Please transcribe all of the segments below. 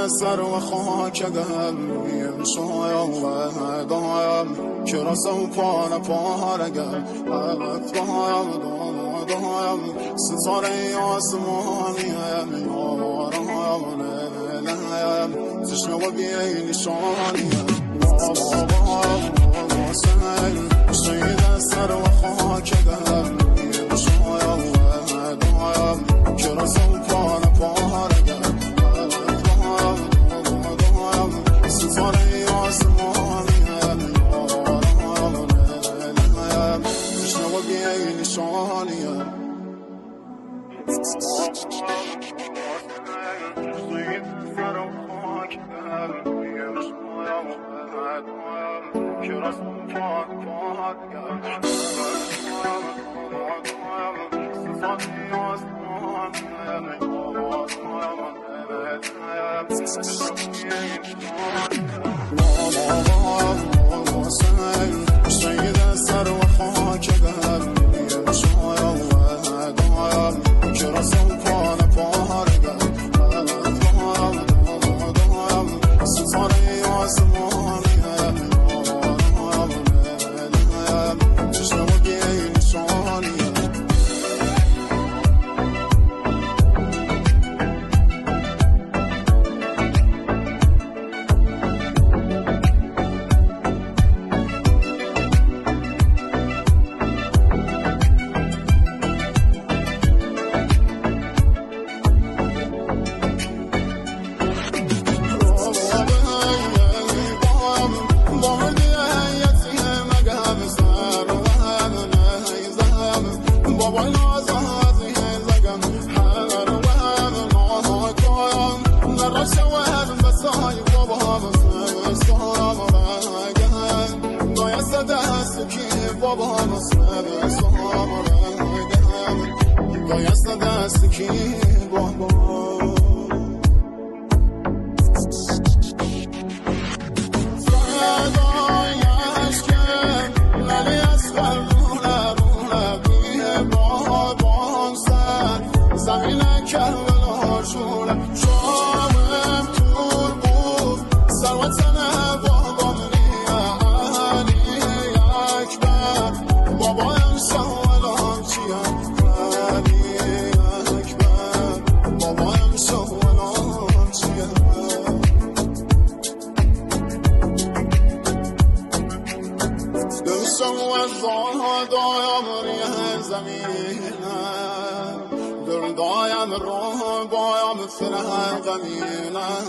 سر و خاک دلیم شایم و دایم که رسم پان پارگم حقت دایم ستاره آسمانیم یارم لیم چشم و بیه نشانیم شید سر و خاک دلیم شایم و دایم که رسم پان پارگم بابا نصب سامرم بایست دست کی بابا فدایش که ولی از قلبونه بیه بابام سر زمین کربلا شوره شامم تور بود سروتن بابام علی اکبر بابایم سوالام چیم علی اکبر بابایم سوالام چیم دلشم و زادایم ریه زمینم دل دایم رو بایم فرح غمینم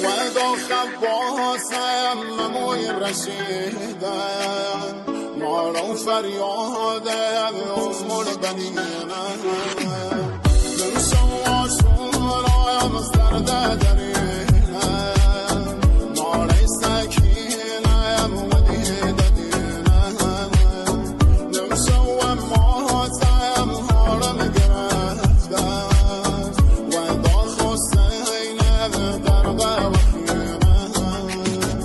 و داخل باسم مموی رشیدم نارو فریادم امور بنینم دلشم و شورایم زرده درینم ناره سکینم و دیده دینم دلشم و ماتم حالم گرفتم و داخ حسینم دربه وخینم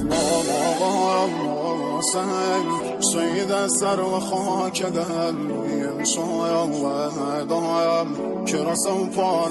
بابا حسین شهید سر و خاک دل روی شایم و دایم که رسم پا